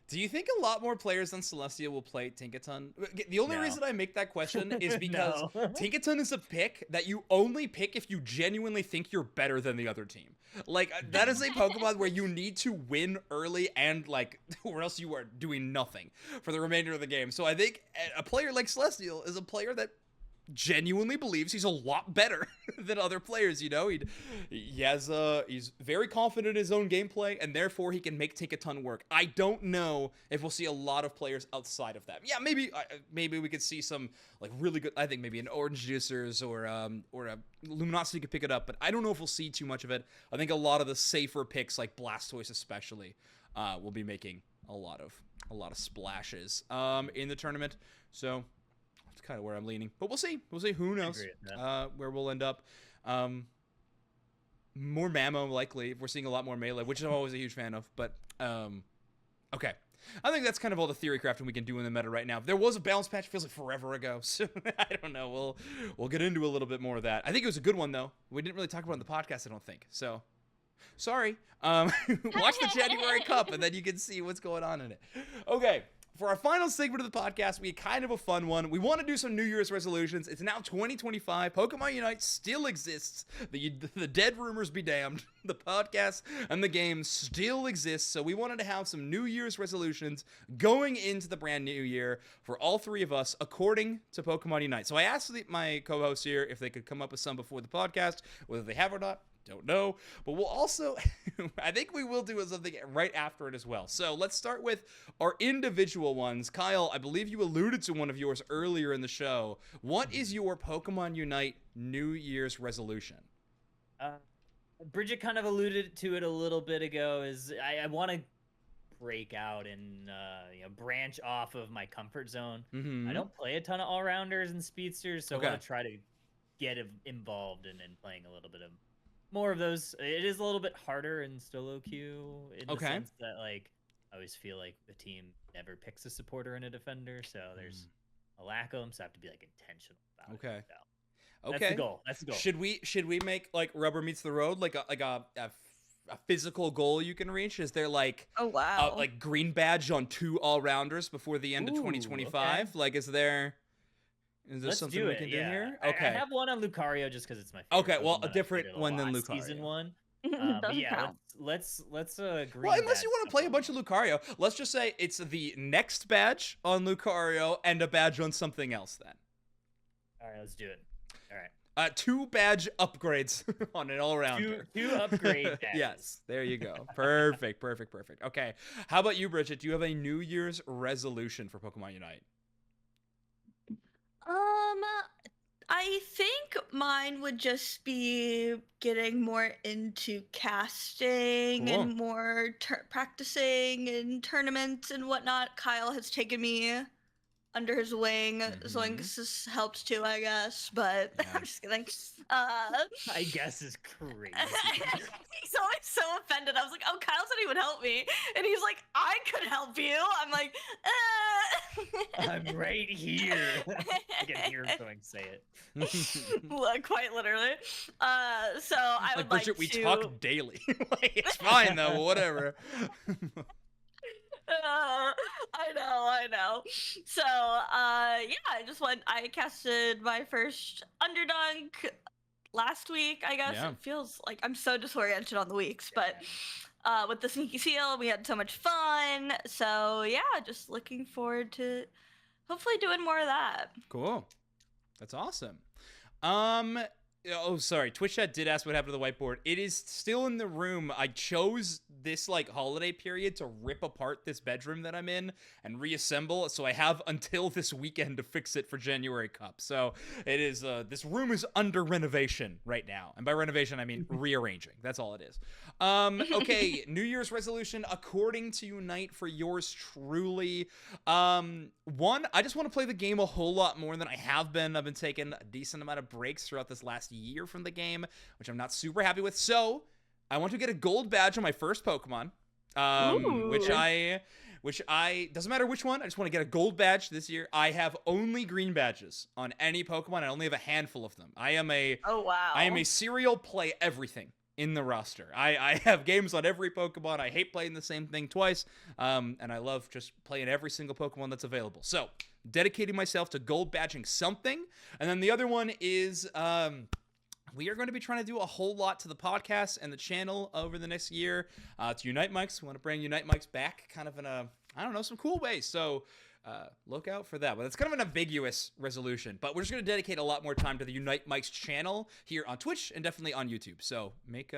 Do you think a lot more players than Celestia will play Tinkaton? The only reason I make that question is because Tinkaton is a pick that you only pick if you genuinely think you're better than the other team. Like, that is a Pokemon where you need to win early and, like, or else you are doing nothing for the remainder of the game. So I think a player like Celestial is a player that genuinely believes he's a lot better than other players, you know? He's very confident in his own gameplay, and therefore he can make Tinkaton work. I don't know if we'll see a lot of players outside of that. Yeah, maybe we could see some like really good, I think maybe an Orange Juicers or a Luminosity could pick it up, but I don't know if we'll see too much of it. I think a lot of the safer picks, like Blastoise especially, will be making a lot of splashes in the tournament. So kind of where I'm leaning, but we'll see. Who knows where we'll end up. More Mamo likely if we're seeing a lot more melee, which I'm always a huge fan of. But okay, I think that's kind of all the theory crafting we can do in the meta right now. There was a balance patch, feels like forever ago, so I don't know. We'll get into a little bit more of that. I think it was a good one though. We didn't really talk about it on the podcast, I don't think. So sorry. Watch the January Cup and then you can see what's going on in it. Okay. For our final segment of the podcast, we had kind of a fun one. We want to do some New Year's resolutions. It's now 2025. Pokemon Unite still exists. The dead rumors be damned. The podcast and the game still exists. So we wanted to have some New Year's resolutions going into the brand new year for all three of us, according to Pokemon Unite. So I asked my co-hosts here if they could come up with some before the podcast, whether they have or not. Don't know, but we'll also, I think we will do something right after it as well. So let's start with our individual ones. Kyle, I believe you alluded to one of yours earlier in the show. What is your Pokemon Unite New Year's resolution? Bridget kind of alluded to it a little bit ago. Is I want to break out and branch off of my comfort zone. I don't play a ton of all-rounders and speedsters, so I want to try to get involved in playing a little bit of more of those. It is a little bit harder in solo queue in the sense that like I always feel like the team never picks a supporter and a defender, so there's a lack of them, so I have to be like intentional about it. So that's the goal. Should we make like rubber meets the road, like a physical goal you can reach? Is there like like green badge on 2 all-rounders before the end of 2025? Like is there something we can do here? Okay. I have one on Lucario just because it's my favorite. Okay, well, a different one than Lucario. Season 1. But yeah, let's green. Well, unless you want to play a bunch of Lucario, let's just say it's the next badge on Lucario and a badge on something else then. All right, let's do it. All right. 2 badge upgrades on an all-rounder. Two upgrade badges. Yes, there you go. Perfect. Okay, how about you, Bridget? Do you have a New Year's resolution for Pokemon Unite? I think mine would just be getting more into casting and more practicing in tournaments and whatnot. Kyle has taken me under his wing. Zoinks has helped too, I guess, but I'm just kidding. I guess is crazy. He's always so offended. I was like, oh, Kyle said he would help me. And he's like, I could help you. I'm like, I'm right here. I can hear Zoinks say it. Quite literally. So I would like Bridget, we to... talk daily. Like, it's fine though, whatever. I know. So, yeah, I casted my first Underdunk last week, I guess. Yeah. It feels like I'm so disoriented on the weeks, but with the Sneaky Seal, we had so much fun. So, yeah, just looking forward to hopefully doing more of that. Cool. That's awesome. Oh, sorry. Twitch chat did ask what happened to the whiteboard. It is still in the room. I chose this holiday period to rip apart this bedroom that I'm in and reassemble. So I have until this weekend to fix it for January Cup. So it is, this room is under renovation right now. And by renovation, I mean rearranging. That's all it is. Okay. New Year's resolution, according to Unite for yours truly. One, I just want to play the game a whole lot more than I have been. I've been taking a decent amount of breaks throughout this last year from the game, which I'm not super happy with. So I want to get a gold badge on my first Pokemon, which I doesn't matter which one. I just want to get a gold badge this year. I have only green badges on any Pokemon. I only have a handful of them. I am a serial play everything in the roster. I have games on every Pokemon. I hate playing the same thing twice, and I love just playing every single Pokemon that's available. So dedicating myself to gold badging something. And then the other one is we are going to be trying to do a whole lot to the podcast and the channel over the next year. It's Unite Mics. We want to bring Unite Mics back kind of in some cool ways. So look out for that. But it's kind of an ambiguous resolution. But we're just going to dedicate a lot more time to the Unite Mics channel here on Twitch and definitely on YouTube. So make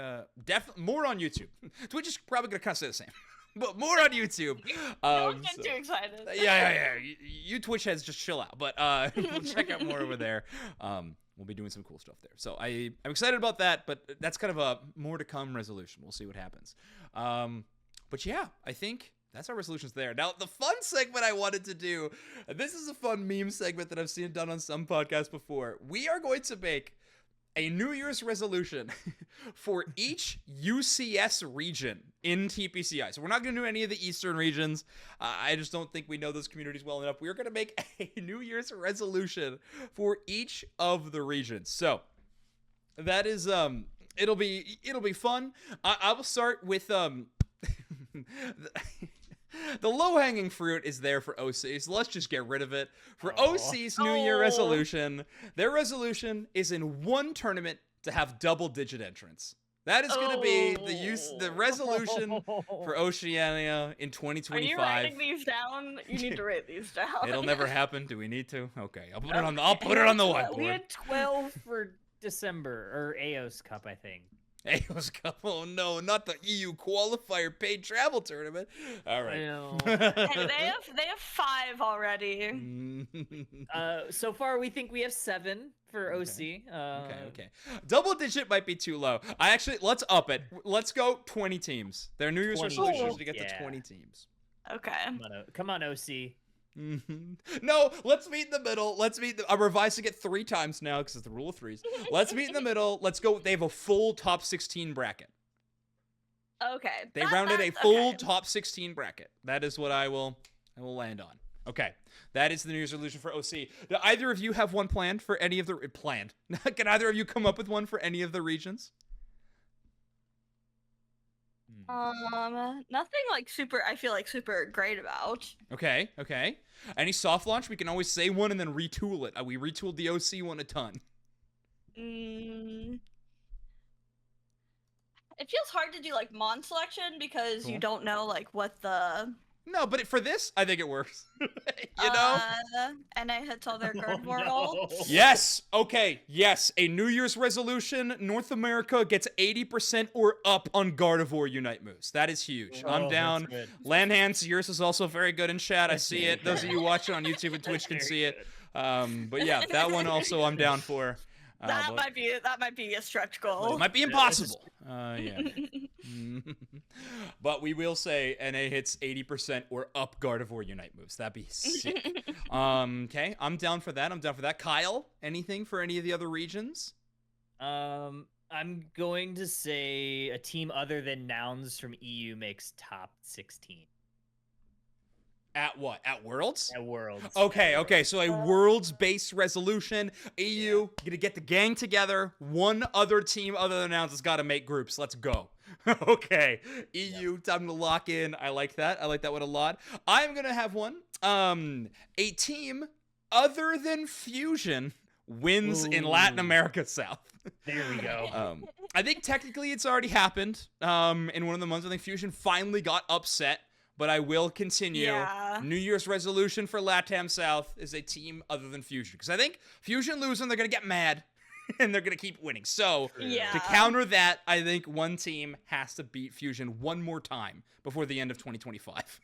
more on YouTube. Twitch is probably going to kind of stay the same. But more on YouTube. Don't get too excited. Yeah. You Twitch heads just chill out. But we'll check out more over there. We'll be doing some cool stuff there. So I'm excited about that, but that's kind of a more to come resolution. We'll see what happens. But yeah, I think that's our resolutions there. Now, the fun segment I wanted to do, this is a fun meme segment that I've seen done on some podcasts before. We are going to make a New Year's resolution for each UCS region in TPCI. So we're not going to do any of the Eastern regions. I just don't think we know those communities well enough. We're going to make a New Year's resolution for each of the regions. So that is, it'll be fun. I will start with, the low-hanging fruit is there for OC, so let's just get rid of it. For OC's New Year resolution, their resolution is in one tournament to have double-digit entrants. That is going to be the resolution for Oceania in 2025. Are you writing these down? You need to write these down. It'll never happen. Do we need to? Okay, I'll put it on the whiteboard. We had 12 for December or AOS Cup, I think. AOS Cup. Oh no, not the EU qualifier paid travel tournament. All right. I know. Hey, they have 5 already. So far we think we have 7 for OC. Okay. Double digit might be too low. Let's up it. Let's go 20 teams. Their New Year's resolution is to get to 20 teams. Okay. Come on, OC. No, let's meet in the middle. I'm revising it 3 times now because it's the rule of 3s. Let's meet in the middle. Let's go. They have a full top 16 bracket. Okay. They rounded a full top 16 bracket. That is what I will land on. Okay. That is the New Year's resolution for OC. Do either of you have one planned for any of the planned? Can either of you come up with one for any of the regions? Nothing super, I feel super great about. Okay. Any soft launch? We can always say one and then retool it. We retooled the OC one a ton. It feels hard to do Mon selection because you don't know what the No, but for this, I think it works. NA hits all their Gardevoir ults. Yes. Okay. Yes. A New Year's resolution: North America gets 80% or up on Gardevoir Unite moves. That is huge. I'm down. Landhands, yours is also very good in chat. I see it. Those of you watching on YouTube and Twitch can see it. But yeah, that one also I'm down for. That might be a stretch goal. It might be impossible. Yeah. But we will say NA hits 80% or up Gardevoir Unite moves. That'd be sick. Okay, I'm down for that. Kyle, anything for any of the other regions? I'm going to say a team other than Nouns from EU makes top 16. At what? At Worlds? At Worlds. Okay. So a Worlds-based resolution. EU, gonna get the gang together. One other team other than Nouns has got to make groups. Let's go. Okay. EU, time to lock in. I like that. I like that one a lot. I'm gonna have one. A team other than Fusion wins in Latin America South. There we go. I think technically it's already happened. In one of the months, I think Fusion finally got upset. But I will continue. Yeah. New Year's resolution for LATAM South is a team other than Fusion. Because I think Fusion losing, they're going to get mad. And they're going to keep winning. So, to counter that, I think one team has to beat Fusion one more time before the end of 2025.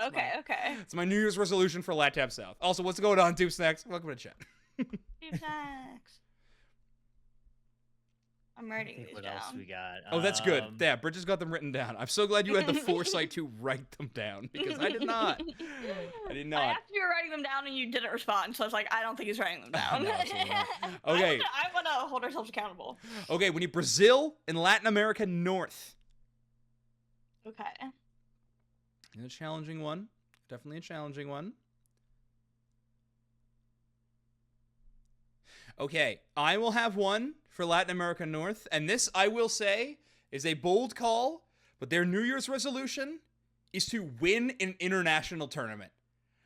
Okay. It's my New Year's resolution for LATAM South. Also, what's going on, Tube Snacks? Welcome to chat. Tube Snacks. I'm writing these down. What else we got? Oh, that's good. Yeah, Bridget's got them written down. I'm so glad you had the foresight to write them down because I did not. I asked you were writing them down and you didn't respond, so I was like, I don't think he's writing them down. No, okay. I want to hold ourselves accountable. Okay, we need Brazil and Latin America North. Okay. A challenging one. Definitely a challenging one. Okay, I will have one for Latin America North, and this, I will say, is a bold call, but their New Year's resolution is to win an international tournament.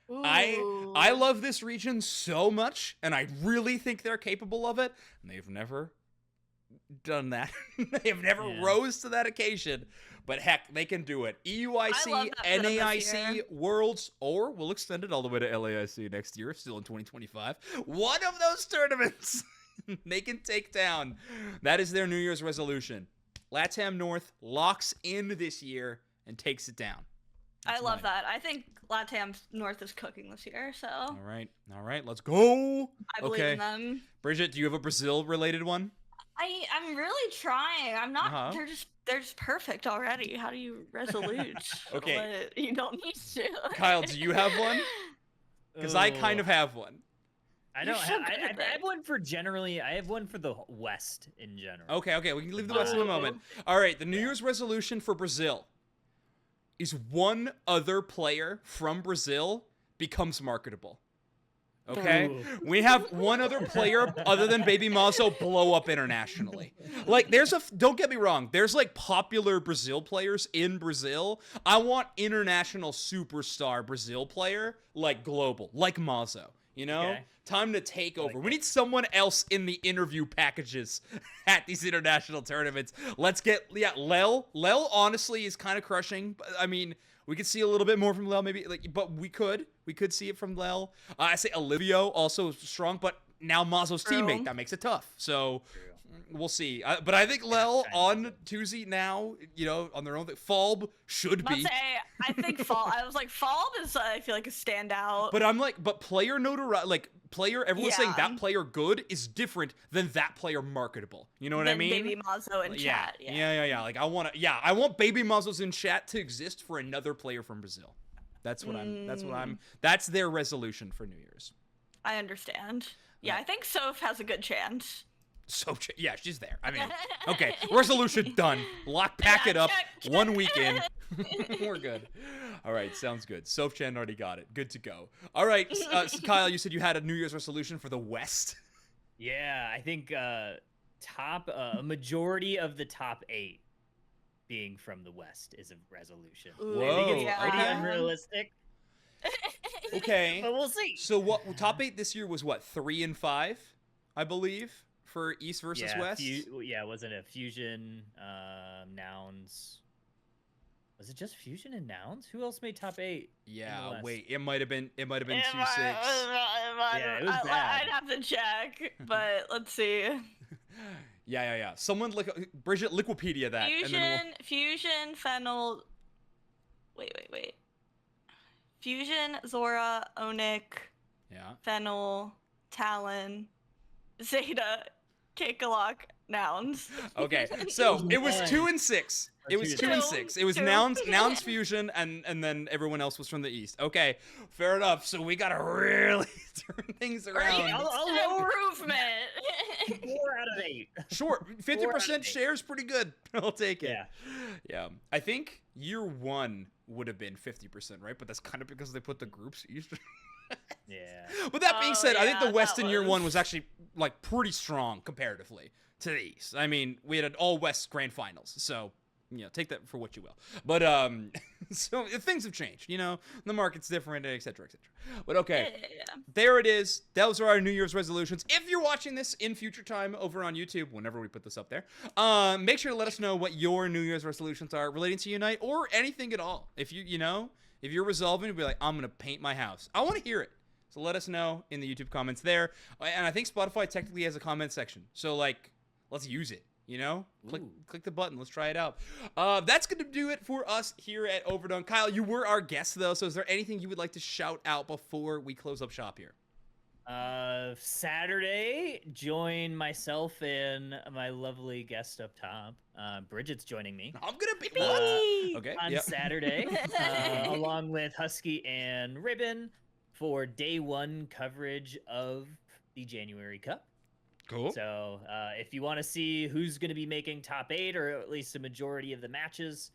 Ooh. I love this region so much, and I really think they're capable of it, and they've never done that. They have never rose to that occasion, but heck, they can do it. EUIC, NAIC, Worlds, or we'll extend it all the way to LAIC next year, still in 2025. One of those tournaments they can take down. That is their New Year's resolution. LATAM North locks in this year and takes it down. I love that. I think LATAM North is cooking this year, so. All right, let's go. I believe in them. Bridget, do you have a Brazil-related one? I'm really trying. I'm not. They're just perfect already. How do you resolute? Okay. You don't need to. Kyle, do you have one? Because I kind of have one. I don't have. I have one for generally. I have one for the West in general. Okay. We can leave the West in a moment. All right. The New Year's resolution for Brazil is one other player from Brazil becomes marketable. Okay? Ooh. We have one other player other than Baby Mazo blow up internationally. Like, don't get me wrong, there's like popular Brazil players in Brazil. I want international superstar Brazil player, like global, like Mazo. You know? Okay. Time to take over. We need someone else in the interview packages at these international tournaments. Let's get, Lel. Lel honestly is kind of crushing. I mean, we could see a little bit more from Lel, maybe, but we could see it from Lel. I say Olivio also strong, but now Mazo's teammate, that makes it tough. So we'll see. But I think Lel on Tuesday now, on their own. Falb should be. I think Falb. I was like, Falb is I feel like a standout. But I'm like, player notoriety, like player. Everyone's saying that player good is different than that player marketable. You know what I mean? Baby Mazo in chat. Yeah. Like I want Baby Mazos in chat to exist for another player from Brazil. That's their resolution for New Year's. I understand. Yeah, I think Soph has a good chance. So yeah, she's there. I mean, okay, resolution done. Pack it up. Check. 1 week in. We're good. All right, sounds good. Soph-chan already got it. Good to go. All right, so Kyle, you said you had a New Year's resolution for the West. Yeah, I think a majority of the top 8 being from the West is a resolution. Whoa. I think it's pretty unrealistic. Okay, but we'll see. So what? Top 8 this year was what? 3 and 5, I believe. For East versus West? Wasn't it Fusion, Nouns? Was it just Fusion and Nouns? Who else made top 8? Yeah, wait. It might have been 2-6. Yeah, it was bad. I'd have to check, but let's see. Yeah. Someone Bridget Liquipedia that. Fusion, Fennel. Wait. Fusion, Zora, Onyx. Yeah. Fennel, Talon, Zeta, Kakalak, Nouns. Okay, so it was 2 and 6. It was 2 and 6. It was Nouns, Fusion, and then everyone else was from the East. Okay, fair enough. So we gotta really turn things around. Improvement. 4 out of 8. Sure, 50% share is pretty good. I'll take it. Yeah. I think year 1 would have been 50%, right? But that's kind of because they put the groups East. Yeah. But that being said, I think the West in year 1 was actually like pretty strong comparatively to the East. I mean, we had an all West grand finals, so take that for what you will. But so things have changed, the market's different, etc. But okay, there it is. Those are our New Year's resolutions. If you're watching this in future time over on YouTube, whenever we put this up there, make sure to let us know what your New Year's resolutions are relating to Unite or anything at all. If if you're resolving to be like, I'm gonna paint my house, I want to hear it. So let us know in the YouTube comments there. And I think Spotify technically has a comment section, so let's use it. Click the button. Let's try it out. That's going to do it for us here at Overdunk. Kyle, you were our guest, though, so is there anything you would like to shout out before we close up shop here? Saturday, join myself and my lovely guest up top. Bridget's joining me. I'm going to be okay. On Saturday, along with Husky and Ribbon for day 1 coverage of the January Cup. Cool. So if you want to see who's going to be making top 8 or at least a majority of the matches,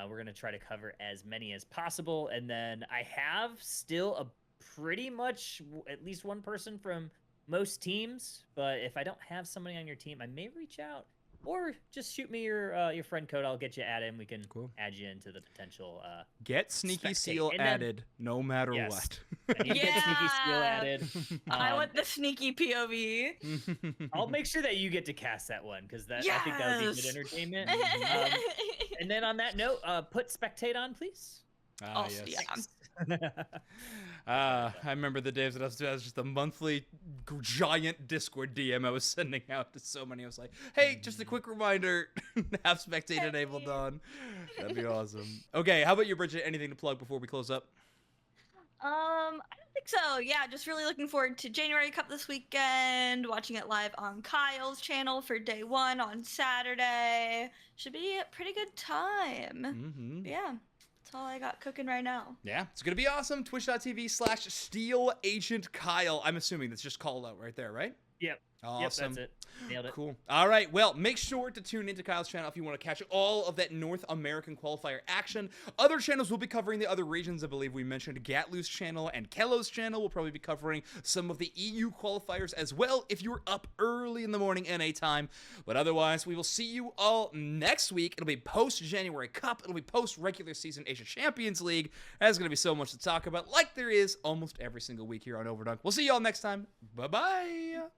we're going to try to cover as many as possible. And then I have still a pretty much at least one person from most teams. But if I don't have somebody on your team, I may reach out or just shoot me your friend code. I'll get you added and we can add you into the potential get Sneaky Seal added no matter what. You get Sneaky Seal added. I want the sneaky POV. I'll make sure that you get to cast that one because I think that would be good entertainment. And then on that note, put spectate on, please. Yes. I remember the days that I was just a monthly giant Discord DM I was sending out to so many. I was like, hey, just a quick reminder, have spectate enabled on. That'd be awesome. Okay, how about you, Bridget? Anything to plug before we close up? I don't think so. Yeah, just really looking forward to January Cup this weekend, watching it live on Kyle's channel for day 1 on Saturday. Should be a pretty good time. Yeah. That's all I got cooking right now. Yeah, it's going to be awesome. Twitch.tv/SteelAgentKyle. I'm assuming that's just called out right there, right? Yep. Awesome. Yep, that's it. Nailed it. Cool. All right. Well, make sure to tune into Kyle's channel if you want to catch all of that North American qualifier action. Other channels will be covering the other regions. I believe we mentioned Gatlu's channel and Kello's channel will probably be covering some of the EU qualifiers as well if you're up early in the morning NA time. But otherwise, we will see you all next week. It'll be post-January Cup. It'll be post-regular season Asia Champions League. There's going to be so much to talk about like there is almost every single week here on Overdunk. We'll see you all next time. Bye-bye.